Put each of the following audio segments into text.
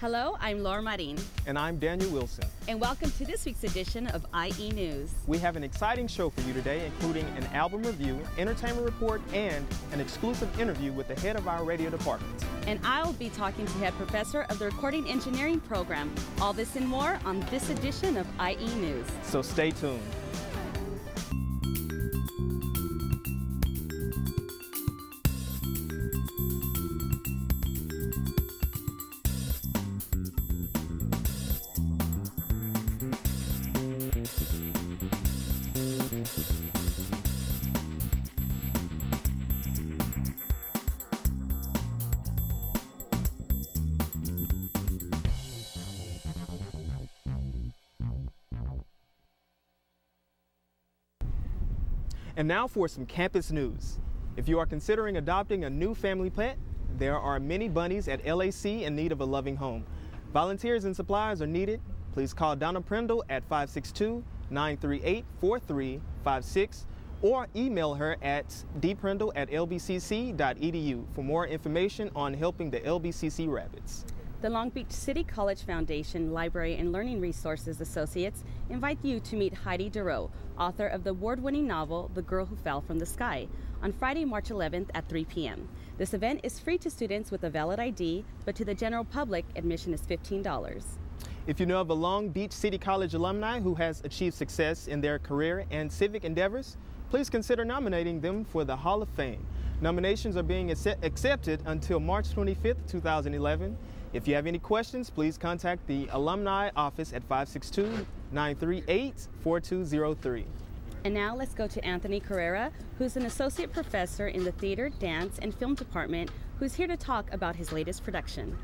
Hello, I'm Laura Marin. And I'm Daniel Wilson. And welcome to this week's edition of I.E.News. We have an exciting show for you today, including an album review, entertainment report, and an exclusive interview with the head of our radio department. And I'll be talking to head professor of the recording engineering program. All this and more on this edition of I.E.News. So stay tuned. And now for some campus news. If you are considering adopting a new family pet, there are many bunnies at LAC in need of a loving home. Volunteers and supplies are needed. Please call Donna Prindle at 562-938-4356 or email her at dprindle@lbcc.edu for more information on helping the LBCC rabbits. The Long Beach City College Foundation Library and Learning Resources Associates invite you to meet Heidi Duro, author of the award-winning novel The Girl Who Fell from the Sky, on Friday, March 11th at 3 p.m. This event is free to students with a valid ID, but to the general public, admission is $15. If you know of a Long Beach City College alumni who has achieved success in their career and civic endeavors, please consider nominating them for the Hall of Fame. Nominations are being accepted until March 25th, 2011. If you have any questions, please contact the Alumni Office at 562-938-4203. And now let's go to Anthony Carrera, who's an associate professor in the theater, dance, and film department, who's here to talk about his latest production.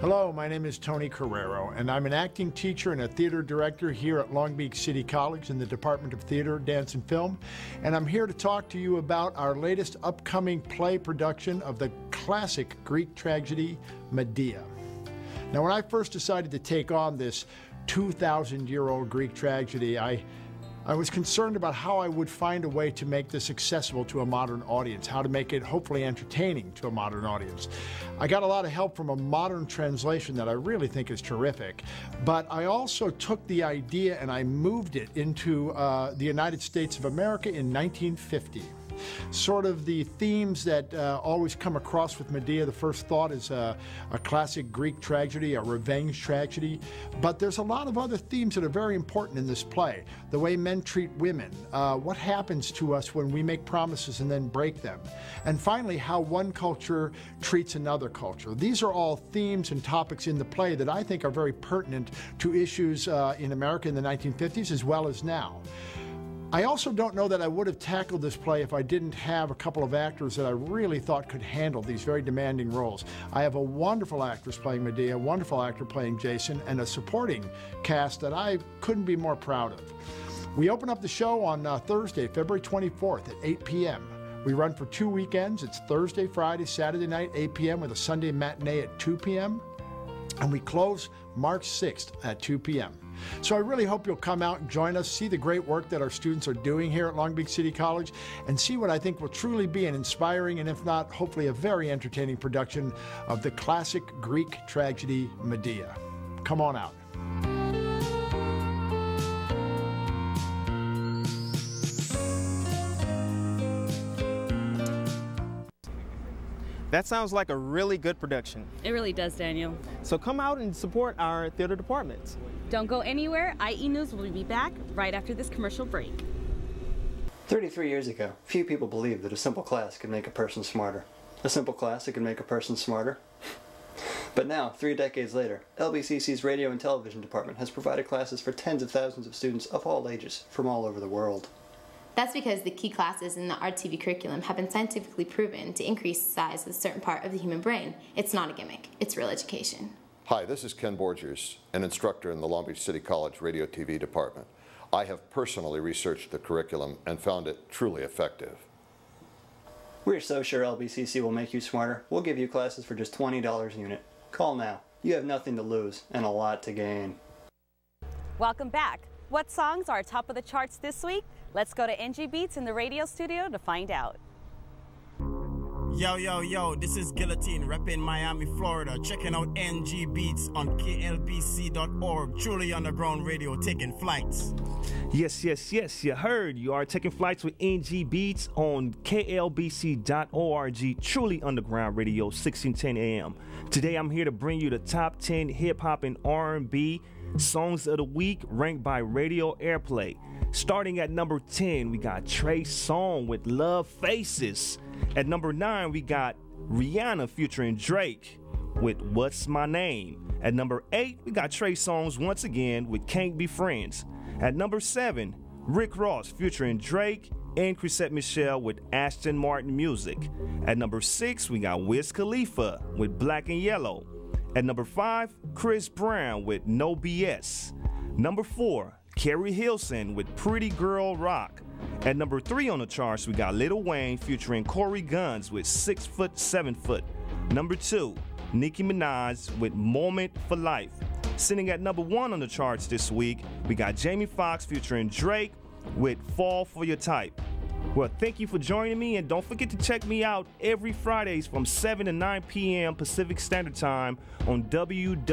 Hello, my name is Tony Carrero, and I'm an acting teacher and a theater director here at Long Beach City College in the Department of Theater, Dance, and Film. And I'm here to talk to you about our latest upcoming play production of the classic Greek tragedy, Medea. Now, when I first decided to take on this 2,000-year-old Greek tragedy, I was concerned about how I would find a way to make this accessible to a modern audience, how to make it hopefully entertaining to a modern audience. I got a lot of help from a modern translation that I really think is terrific, but I also took the idea and I moved it into the United States of America in 1950. Sort of the themes that always come across with Medea. The first thought is a classic Greek tragedy, a revenge tragedy. But there's a lot of other themes that are very important in this play. The way men treat women, what happens to us when we make promises and then break them. And finally, how one culture treats another culture. These are all themes and topics in the play that I think are very pertinent to issues in America in the 1950s as well as now. I also don't know that I would have tackled this play if I didn't have a couple of actors that I really thought could handle these very demanding roles. I have a wonderful actress playing Medea, a wonderful actor playing Jason, and a supporting cast that I couldn't be more proud of. We open up the show on Thursday, February 24th at 8 p.m. We run for 2 weekends. It's Thursday, Friday, Saturday night, 8 p.m. with a Sunday matinee at 2 p.m. And we close March 6th at 2 p.m. So I really hope you'll come out and join us, see the great work that our students are doing here at Long Beach City College, and see what I think will truly be an inspiring and, if not, hopefully a very entertaining production of the classic Greek tragedy, Medea. Come on out. That sounds like a really good production. It really does, Daniel. So come out and support our theater department. Don't go anywhere. I.E.News will be back right after this commercial break. 33 years ago, few people believed that a simple class could make a person smarter. A simple class that could make a person smarter. But now, 3 decades later, LBCC's radio and television department has provided classes for tens of thousands of students of all ages from all over the world. That's because the key classes in the RTV curriculum have been scientifically proven to increase the size of a certain part of the human brain. It's not a gimmick, it's real education. Hi, this is Ken Borgers, an instructor in the Long Beach City College Radio TV department. I have personally researched the curriculum and found it truly effective. We're so sure LBCC will make you smarter. We'll give you classes for just $20 a unit. Call now. You have nothing to lose and a lot to gain. Welcome back. What songs are top of the charts this week? Let's go to NG Beats in the radio studio to find out. Yo, yo, yo, this is Guillotine, repping Miami, Florida. Checking out NG Beats on klbc.org. Truly underground radio, taking flights. Yes, yes, yes, you heard. You are taking flights with NG Beats on klbc.org. Truly underground radio, 1610 AM. Today I'm here to bring you the top 10 hip-hop and R&B songs of the week ranked by radio airplay. Starting at number 10, we got Trey Songz with Love Faces. At number 9, we got Rihanna featuring Drake with What's My Name. At number 8, we got Trey Songz once again with Can't Be Friends. At number 7, Rick Ross featuring Drake and Chrisette Michele with Aston Martin Music. At number 6, we got Wiz Khalifa with Black and Yellow. At number 5, Chris Brown with No BS. Number 4, Carrie Hilson with Pretty Girl Rock. At number 3 on the charts, we got Lil Wayne featuring Corey Guns with 6 Foot 7 Foot. Number 2, Nicki Minaj with Moment for Life. Sitting at number 1 on the charts this week, we got Jamie Foxx featuring Drake with Fall for Your Type. Well, thank you for joining me, and don't forget to check me out every Fridays from 7 to 9 p.m. Pacific Standard Time on www.klbc.org,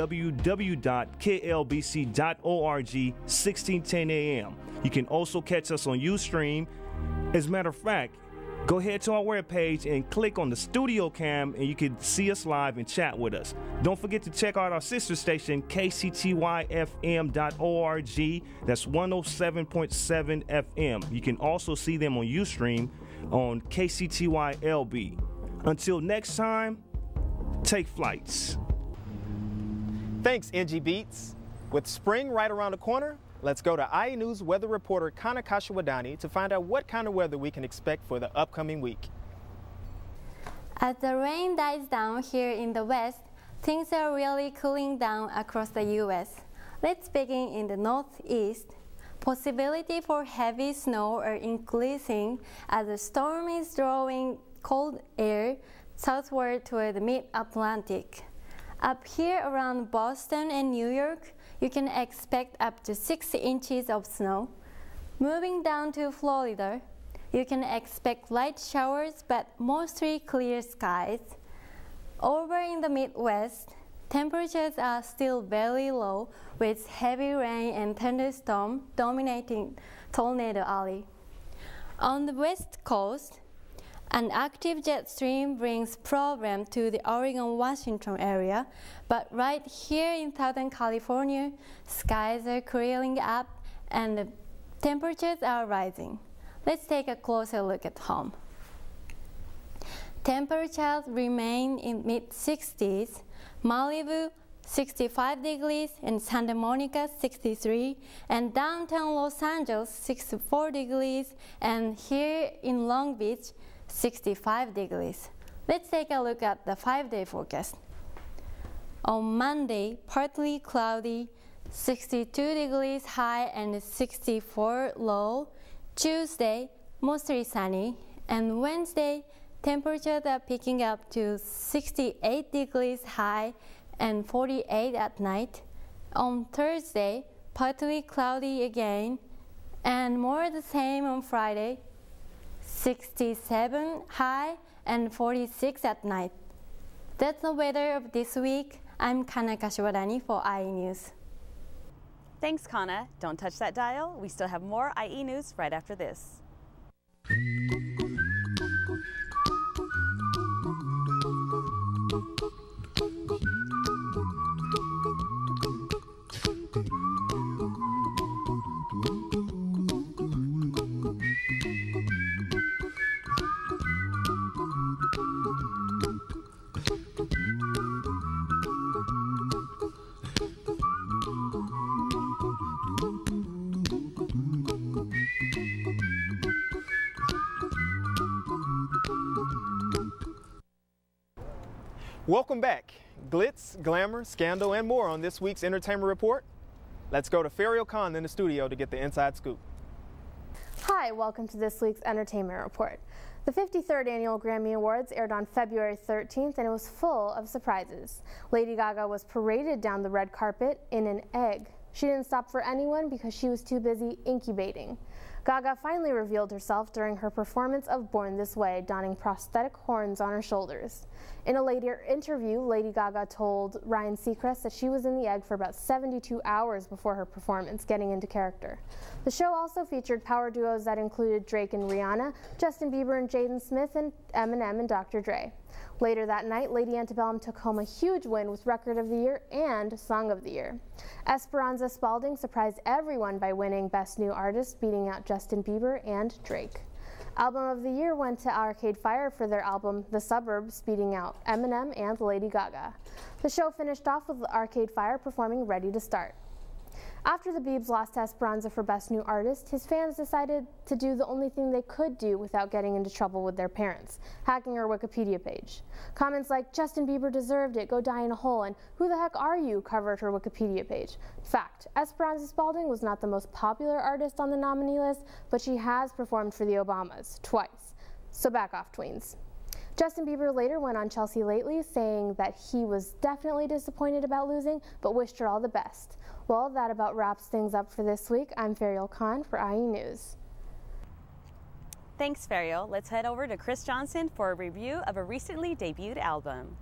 1610 a.m. You can also catch us on Ustream. As a matter of fact, go ahead to our webpage and click on the studio cam, and you can see us live and chat with us. Don't forget to check out our sister station, kctyfm.org. That's 107.7 FM. You can also see them on Ustream on KCTY-LB. Until next time, take flights. Thanks, NG Beats. With spring right around the corner, let's go to I.E.News weather reporter Kana Kashiwadani to find out what kind of weather we can expect for the upcoming week. As the rain dies down here in the west, things are really cooling down across the U.S. Let's begin in the northeast. Possibility for heavy snow are increasing as the storm is drawing cold air southward toward the mid-Atlantic. Up here around Boston and New York, you can expect up to 6 inches of snow. Moving down to Florida, you can expect light showers but mostly clear skies. Over in the Midwest, temperatures are still very low with heavy rain and thunderstorm dominating Tornado Alley. On the West Coast, an active jet stream brings problem to the Oregon-Washington area, but right here in Southern California, skies are clearing up and the temperatures are rising. Let's take a closer look at home. Temperatures remain in mid-60s, Malibu 65 degrees, and Santa Monica 63, and downtown Los Angeles 64 degrees, and here in Long Beach 65 degrees. Let's take a look at the 5-day forecast. On Monday, partly cloudy, 62 degrees high and 64 low. Tuesday, mostly sunny. And Wednesday, temperatures are picking up to 68 degrees high and 48 at night. On Thursday, partly cloudy again, and more the same on Friday. 67 high and 46 at night. That's the weather of this week. I'm Kana Kashiwadani for I.E.News. Thanks, Kana. Don't touch that dial. We still have more I.E. News right after this. Welcome back. Glitz, glamour, scandal, and more on this week's Entertainment Report. Let's go to Fariel Khan in the studio to get the inside scoop. Hi, welcome to this week's Entertainment Report. The 53rd Annual Grammy Awards aired on February 13th, and it was full of surprises. Lady Gaga was paraded down the red carpet in an egg She didn't stop for anyone because she was too busy incubating. Gaga finally revealed herself during her performance of Born This Way, donning prosthetic horns on her shoulders. In a later interview, Lady Gaga told Ryan Seacrest that she was in the egg for about 72 hours before her performance, getting into character. The show also featured power duos that included Drake and Rihanna, Justin Bieber and Jaden Smith, and Eminem and Dr. Dre. Later that night, Lady Antebellum took home a huge win with Record of the Year and Song of the Year. Esperanza Spalding surprised everyone by winning Best New Artist, beating out Justin Bieber and Drake. Album of the Year went to Arcade Fire for their album The Suburbs, beating out Eminem and Lady Gaga. The show finished off with Arcade Fire performing Ready to Start. After the Biebs lost to Esperanza for Best New Artist, his fans decided to do the only thing they could do without getting into trouble with their parents, hacking her Wikipedia page. Comments like, "Justin Bieber deserved it, go die in a hole," and "Who the heck are you?" covered her Wikipedia page. Fact, Esperanza Spalding was not the most popular artist on the nominee list, but she has performed for the Obamas, twice. So back off, tweens. Justin Bieber later went on Chelsea Lately, saying that he was definitely disappointed about losing, but wished her all the best. Well, that about wraps things up for this week. I'm Fariel Khan for I.E.News. Thanks, Fariel. Let's head over to Chris Johnson for a review of a recently debuted album.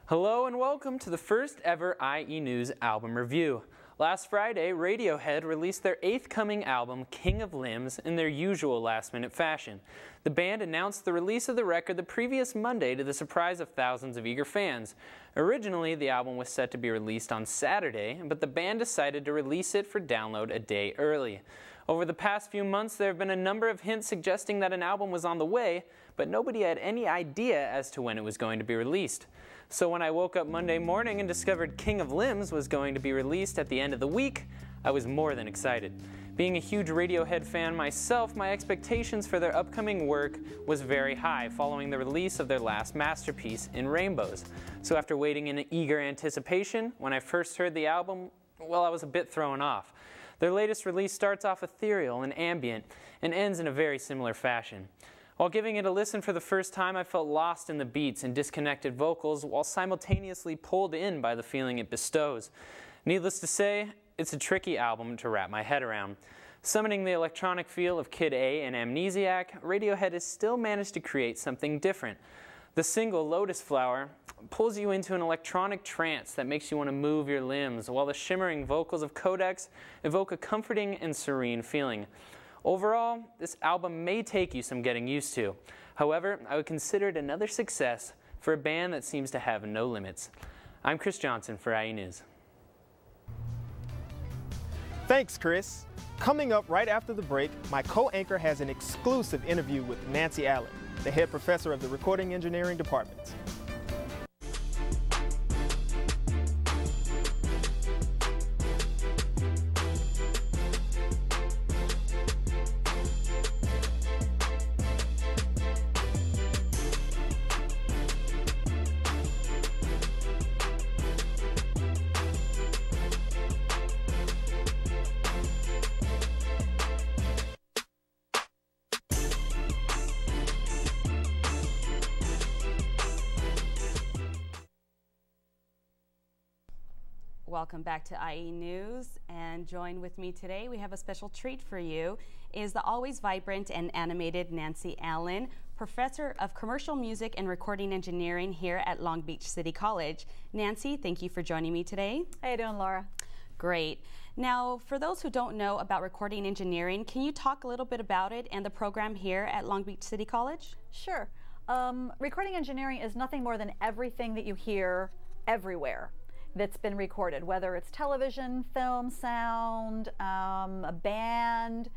Hello and welcome to the first ever I.E.News album review. Last Friday, Radiohead released their 8th coming album, King of Limbs, in their usual last-minute fashion. The band announced the release of the record the previous Monday to the surprise of thousands of eager fans. Originally, the album was set to be released on Saturday, but the band decided to release it for download a day early. Over the past few months, there have been a number of hints suggesting that an album was on the way, but nobody had any idea as to when it was going to be released. So when I woke up Monday morning and discovered King of Limbs was going to be released at the end of the week, I was more than excited. Being a huge Radiohead fan myself, my expectations for their upcoming work was very high following the release of their last masterpiece, In Rainbows. So after waiting in eager anticipation, when I first heard the album, well, I was a bit thrown off. Their latest release starts off ethereal and ambient and ends in a very similar fashion. While giving it a listen for the first time, I felt lost in the beats and disconnected vocals while simultaneously pulled in by the feeling it bestows. Needless to say, it's a tricky album to wrap my head around. Summoning the electronic feel of Kid A and Amnesiac, Radiohead has still managed to create something different. The single, Lotus Flower, pulls you into an electronic trance that makes you want to move your limbs, while the shimmering vocals of Codex evoke a comforting and serene feeling. Overall, this album may take you some getting used to. However, I would consider it another success for a band that seems to have no limits. I'm Chris Johnson for I.E.News. Thanks, Chris. Coming up right after the break, my co-anchor has an exclusive interview with Nancy Allen, the head professor of the Recording Engineering Department. Welcome back to I.E.News, and join with me today, we have a special treat for you, is the always vibrant and animated Nancy Allen, Professor of Commercial Music and Recording Engineering here at Long Beach City College. Nancy, thank you for joining me today. How you doing, Laura? Great. Now, for those who don't know about recording engineering, can you talk a little bit about it and the program here at Long Beach City College? Sure. Recording engineering is nothing more than everything that you hear everywhere that's been recorded, whether it's television, film, sound, a band,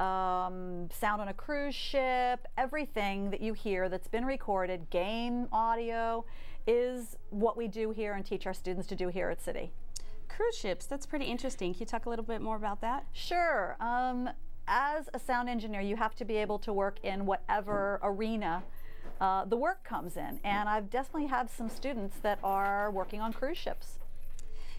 sound on a cruise ship. Everything that you hear that's been recorded, game audio, is what we do here and teach our students to do here at City. Cruise ships, that's pretty interesting. Can you talk a little bit more about that? Sure. As a sound engineer, you have to be able to work in whatever arena the work comes in, and I've definitely had some students that are working on cruise ships.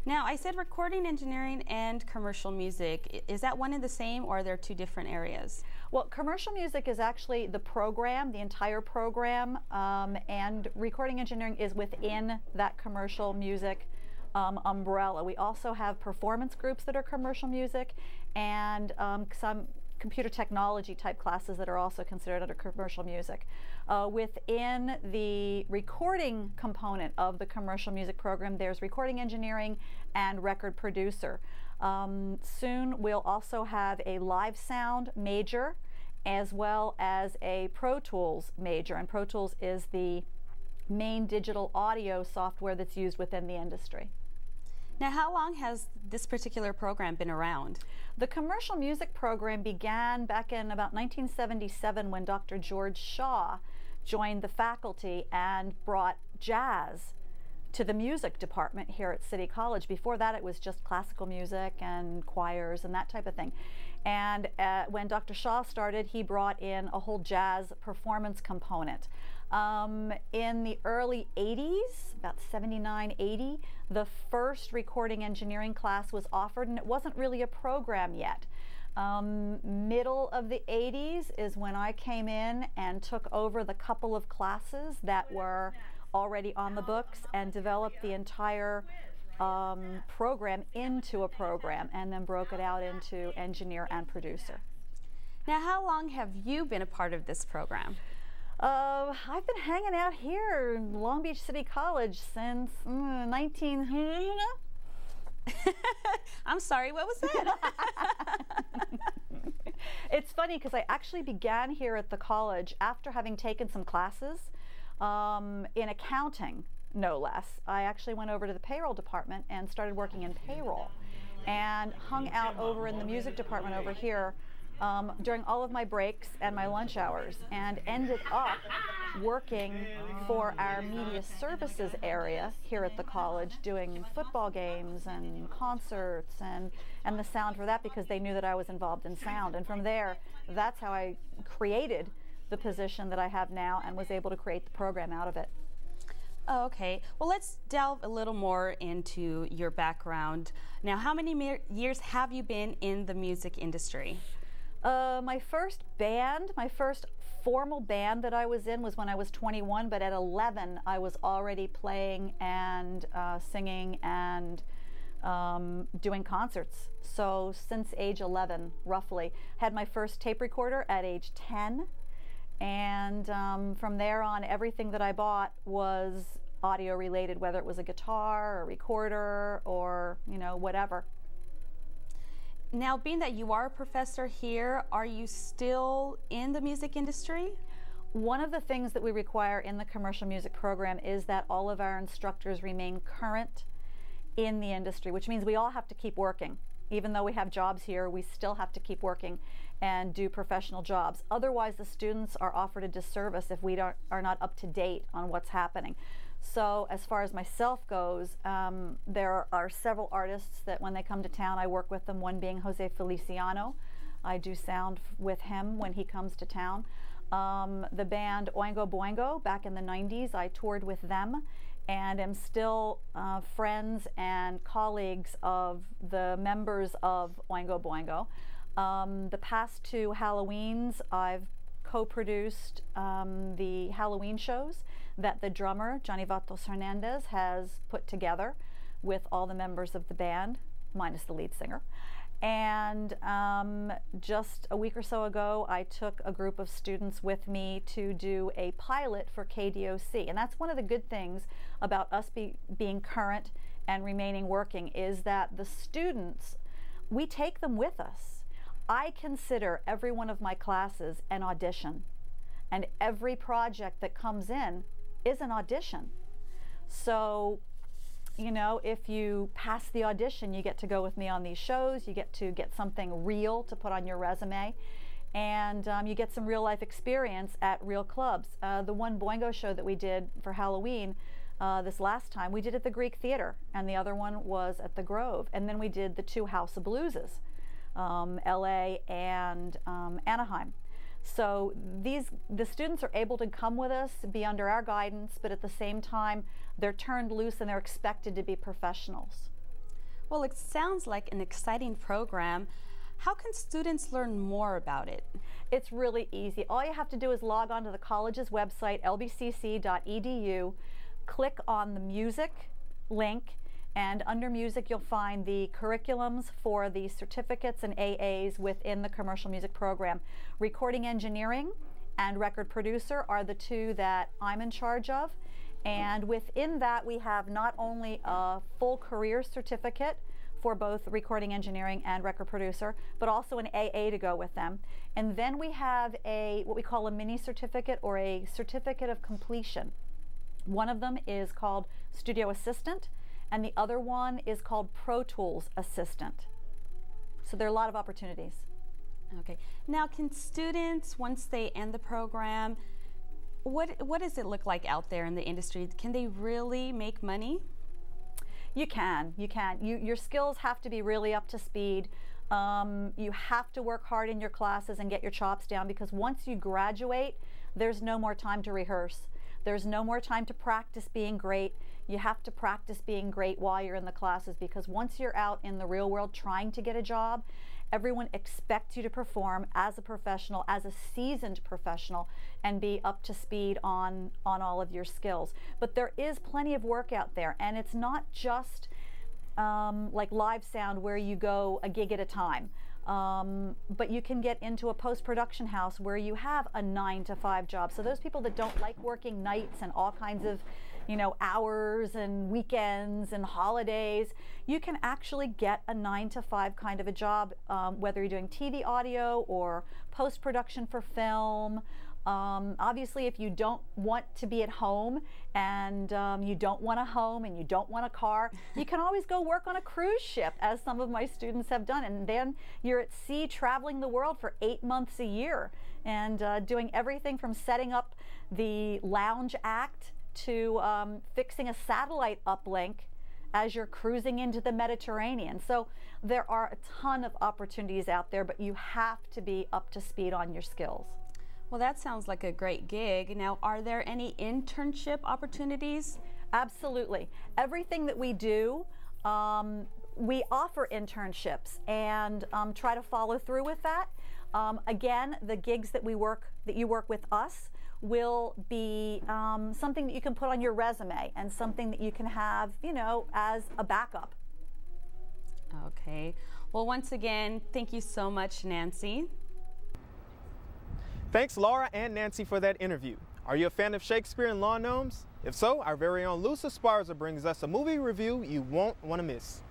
Now, I said recording engineering and commercial music. Is that one and the same, or are there two different areas? Well, commercial music is actually the program, the entire program, and recording engineering is within that commercial music umbrella. We also have performance groups that are commercial music, and some computer technology type classes that are also considered under commercial music. Within the recording component of the commercial music program, there's recording engineering and record producer. Soon we'll also have a live sound major as well as a Pro Tools major, and Pro Tools is the main digital audio software that's used within the industry. Now, how long has this particular program been around? The commercial music program began back in about 1977 when Dr. George Shaw joined the faculty and brought jazz to the music department here at City College. Before that, it was just classical music and choirs and that type of thing. And when Dr. Shaw started, he brought in a whole jazz performance component. In the early 80s, about 79, 80, the first recording engineering class was offered, and it wasn't really a program yet. Middle of the 80s is when I came in and took over the couple of classes that were already on the books and developed the entire program into a program, and then broke it out into engineer and producer. Now, how long have you been a part of this program? I've been hanging out here in Long Beach City College since 19... I'm sorry, what was that? It's funny because I actually began here at the college after having taken some classes in accounting, no less. I actually went over to the payroll department and started working in payroll, and hung out over in the music department over here during all of my breaks and my lunch hours, and ended up working for our media services area here at the college, doing football games and concerts and the sound for that, because they knew that I was involved in sound. And from there, that's how I created the position that I have now and was able to create the program out of it. Oh, okay. Well, let's delve a little more into your background. Now, how many years have you been in the music industry? My first formal band that I was in was when I was 21, but at 11 I was already playing and singing and doing concerts. So since age 11, roughly. Had my first tape recorder at age 10, and from there on, everything that I bought was audio related, whether it was a guitar or a recorder or, you know, whatever. Now, being that you are a professor here, are you still in the music industry? One of the things that we require in the commercial music program is that all of our instructors remain current in the industry, which means we all have to keep working. Even though we have jobs here, we still have to keep working and do professional jobs. Otherwise, the students are offered a disservice if we are not up to date on what's happening. So as far as myself goes, there are several artists that when they come to town, I work with them, one being Jose Feliciano. I do sound with him when he comes to town. The band Oingo Boingo, back in the 90s, I toured with them and am still friends and colleagues of the members of Oingo Boingo. The past two Halloweens, I've co-produced the Halloween shows that the drummer, Johnny Vatos Hernandez, has put together with all the members of the band, minus the lead singer. And just a week or so ago, I took a group of students with me to do a pilot for KDOC. And that's one of the good things about us being current and remaining working, is that the students, we take them with us. I consider every one of my classes an audition, and every project that comes in is an audition. So, you know, if you pass the audition, you get to go with me on these shows, you get to get something real to put on your resume, and you get some real life experience at real clubs. The one Boingo show that we did for Halloween this last time, we did at the Greek Theater, and the other one was at the Grove. And then we did the two House of Blueses, LA and Anaheim. So the students are able to come with us, be under our guidance, but at the same time, they're turned loose and they're expected to be professionals. Well, it sounds like an exciting program. How can students learn more about it? It's really easy. All you have to do is log on to the college's website, lbcc.edu, click on the music link, And under music, you'll find the curriculums for the certificates and AAs within the commercial music program. Recording engineering and record producer are the two that I'm in charge of. And within that, we have not only a full career certificate for both recording engineering and record producer, but also an AA to go with them. And then we have what we call a mini certificate or a certificate of completion. One of them is called Studio Assistant, and the other one is called Pro Tools Assistant. So there are a lot of opportunities. Okay. Now, can students, once they end the program, what does it look like out there in the industry? Can they really make money? You can. Your skills have to be really up to speed. You have to work hard in your classes and get your chops down, because once you graduate, there's no more time to rehearse. There's no more time to practice being great. You have to practice being great while you're in the classes, because once you're out in the real world trying to get a job, everyone expects you to perform as a professional, as a seasoned professional, and be up to speed on all of your skills. But there is plenty of work out there, and it's not just like live sound where you go a gig at a time. But you can get into a post-production house where you have a 9-to-5 job. So those people that don't like working nights and all kinds of, hours and weekends and holidays, you can actually get a 9-to-5 kind of a job, whether you're doing TV audio or post-production for film. Obviously, if you don't want to be at home and you don't want a home and you don't want a car, you can always go work on a cruise ship, as some of my students have done, and then you're at sea traveling the world for 8 months a year and doing everything from setting up the lounge act to fixing a satellite uplink as you're cruising into the Mediterranean. So there are a ton of opportunities out there, but you have to be up to speed on your skills. Well, that sounds like a great gig. Now, are there any internship opportunities? Absolutely. Everything that we do, we offer internships and try to follow through with that. Again, the gigs that you work with us will be something that you can put on your resume and something that you can have, as a backup. Okay. Well, once again, thank you so much, Nancy. Thanks, Laura and Nancy, for that interview. Are you a fan of Shakespeare and law gnomes? If so, our very own Luz Esparza brings us a movie review you won't want to miss.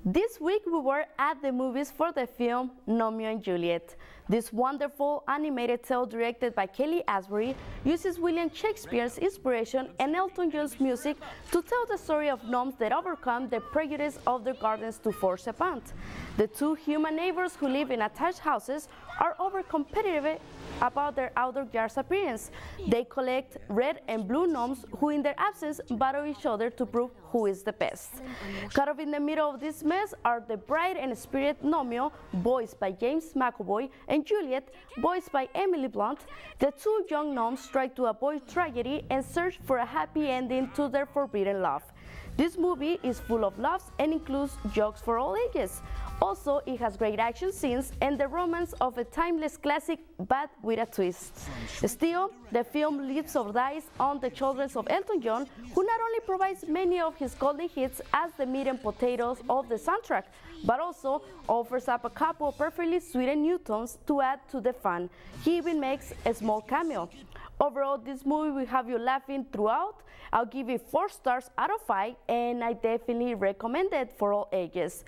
This week we were at the movies for the film Romeo and Juliet. This wonderful animated tale directed by Kelly Asbury uses William Shakespeare's inspiration and Elton John's music to tell the story of gnomes that overcome the prejudice of their gardens to forge a bond. The two human neighbors who live in attached houses are over-competitive about their outdoor yard's appearance. They collect red and blue gnomes who in their absence battle each other to prove who is the best. Caught up in the middle of this mess are the bright and spirited Romeo, voiced by James McAvoy, and Juliet, voiced by Emily Blunt. The two young gnomes try to avoid tragedy and search for a happy ending to their forbidden love. This movie is full of laughs and includes jokes for all ages. Also, it has great action scenes and the romance of a timeless classic, but with a twist. Still, the film lives or dies on the shoulders of Elton John, who not only provides many of his golden hits as the meat and potatoes of the soundtrack, but also offers up a couple of perfectly sweetened new tones to add to the fun. He even makes a small cameo. Overall, this movie will have you laughing throughout. I'll give it 4 stars out of 5, and I definitely recommend it for all ages.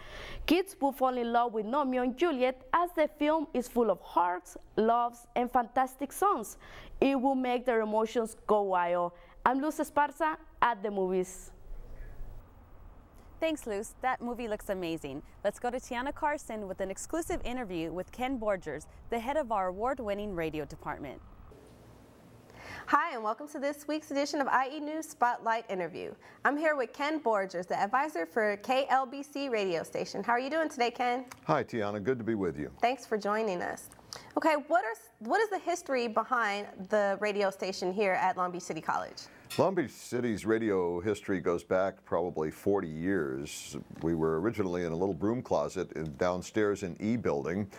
Kids will fall in love with Romeo and Juliet, as the film is full of hearts, loves, and fantastic songs. It will make their emotions go wild. I'm Luz Esparza at the movies. Thanks, Luz. That movie looks amazing. Let's go to Tiana Carson with an exclusive interview with Ken Borgers, the head of our award-winning radio department. Hi, and welcome to this week's edition of I.E.News Spotlight Interview. I'm here with Ken Borgers, the advisor for KLBC radio station. How are you doing today, Ken? Hi, Tiana. Good to be with you. Thanks for joining us. Okay, what is the history behind the radio station here at Long Beach City College? Long Beach City's radio history goes back probably 40 years. We were originally in a little broom closet downstairs in E building.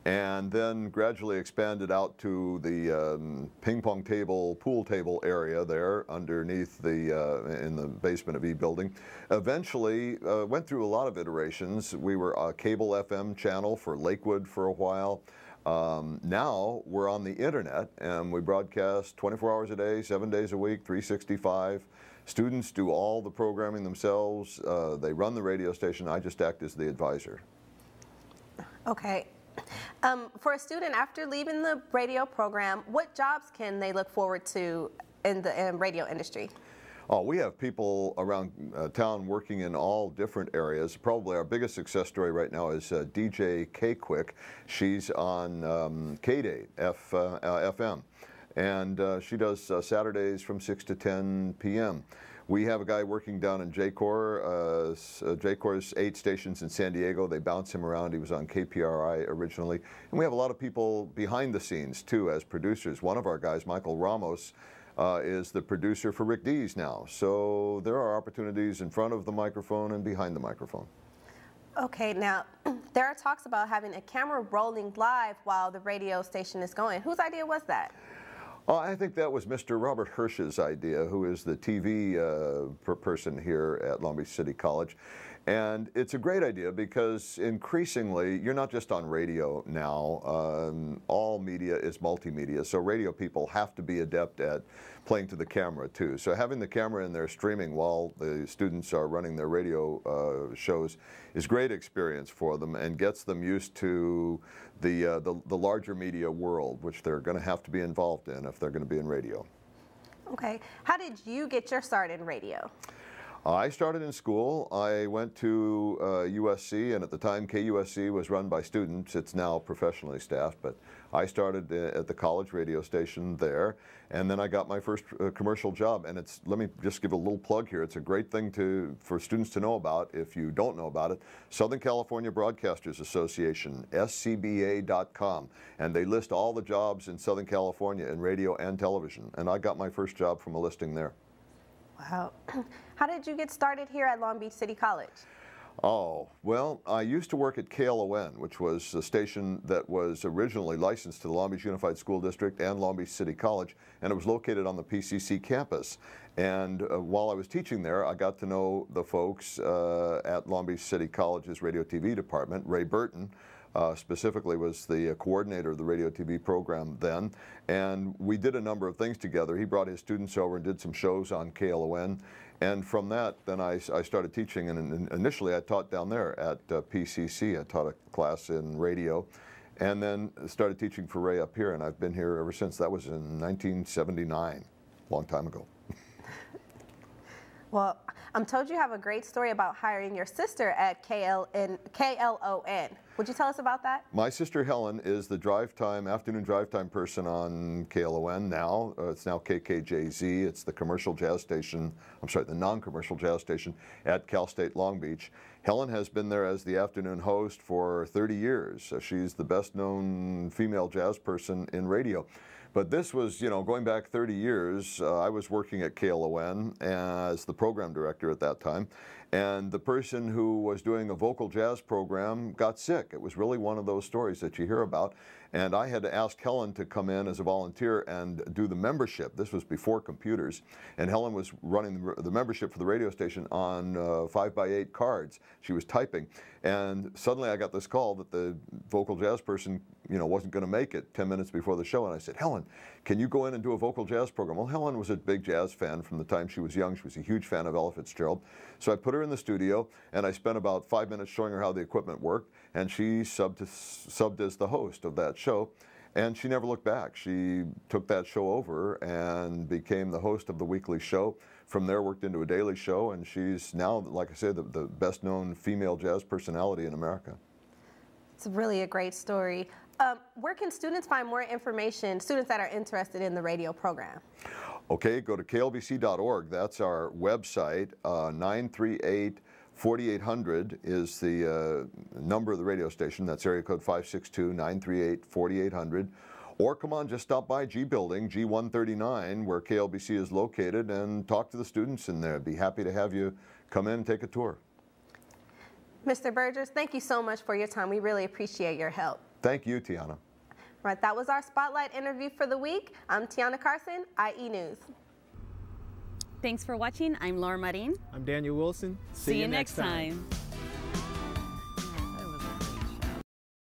and then gradually expanded out to the ping pong table, pool table area there underneath in the basement of E building. Eventually went through a lot of iterations. We were a cable FM channel for Lakewood for a while. Now we're on the internet, and we broadcast 24 hours a day, 7 days a week, 365. Students do all the programming themselves. They run the radio station. I just act as the advisor. Okay. For a student, after leaving the radio program, what jobs can they look forward to in the radio industry? Oh, we have people around town working in all different areas. Probably our biggest success story right now is DJ K-Quick. She's on K-Date FM, and she does Saturdays from 6 to 10 p.m. We have a guy working down in J-Corps. J-Corps' 8 stations in San Diego. They bounce him around. He was on KPRI originally. And we have a lot of people behind the scenes, too, as producers. One of our guys, Michael Ramos, is the producer for Rick Dees now. So there are opportunities in front of the microphone and behind the microphone. Okay, now there are talks about having a camera rolling live while the radio station is going. Whose idea was that? I think that was Mr. Robert Hirsch's idea, who is the TV person here at Long Beach City College. And it's a great idea because increasingly, you're not just on radio now. All media is multimedia, so radio people have to be adept at playing to the camera too. So having the camera in there streaming while the students are running their radio shows is great experience for them and gets them used to the larger media world, which they're going to have to be involved in if they're going to be in radio. Okay. How did you get your start in radio? I started in school. I went to USC, and at the time KUSC was run by students. It's now professionally staffed, but I started at the college radio station there, and then I got my first commercial job. And let me just give a little plug here. It's a great thing for students to know about if you don't know about it. Southern California Broadcasters Association, scba.com, and they list all the jobs in Southern California in radio and television. And I got my first job from a listing there. Wow. How did you get started here at Long Beach City College? Oh, well, I used to work at KLON, which was a station that was originally licensed to the Long Beach Unified School District and Long Beach City College, and it was located on the PCC campus. And while I was teaching there, I got to know the folks at Long Beach City College's radio TV department. Ray Burton specifically was the coordinator of the radio TV program then, and we did a number of things together. He brought his students over and did some shows on KLON, and from that then I started teaching, and initially I taught down there at PCC. I taught a class in radio, and then started teaching for Ray up here, and I've been here ever since. That was in 1979, a long time ago. Well, I'm told you have a great story about hiring your sister at KLON. Would you tell us about that? My sister Helen is the afternoon drive time person on KLON now. It's now KKJZ. It's the commercial jazz station, the non-commercial jazz station at Cal State Long Beach. Helen has been there as the afternoon host for 30 years. She's the best known female jazz person in radio. But this was, going back 30 years, I was working at KLON as the program director at that time, and the person who was doing a vocal jazz program got sick. It was really one of those stories that you hear about, and I had to ask Helen to come in as a volunteer and do the membership. This was before computers, and Helen was running the membership for the radio station on 5x8 cards. She was typing, and suddenly I got this call that the vocal jazz person wasn't going to make it 10 minutes before the show, and I said, Helen, can you go in and do a vocal jazz program? Well, Helen was a big jazz fan from the time she was young. She was a huge fan of Ella Fitzgerald. So I put her in the studio, and I spent about 5 minutes showing her how the equipment worked, and she subbed as the host of that show, and she never looked back. She took that show over and became the host of the weekly show. From there, worked into a daily show, and she's now, like I said, the best-known female jazz personality in America. It's really a great story. Where can students find more information, students that are interested in the radio program? Okay, go to klbc.org. That's our website. 938-4800 is the number of the radio station. That's area code 562-938-4800. Or come on, just stop by G Building, G139, where KLBC is located, and talk to the students in there. Be happy to have you come in and take a tour. Mr. Burgers, thank you so much for your time. We really appreciate your help. Thank you, Tiana. Right, that was our Spotlight interview for the week. I'm Tiana Carson, I.E. News. Thanks for watching. I'm Laura Marin. I'm Daniel Wilson. See you next time.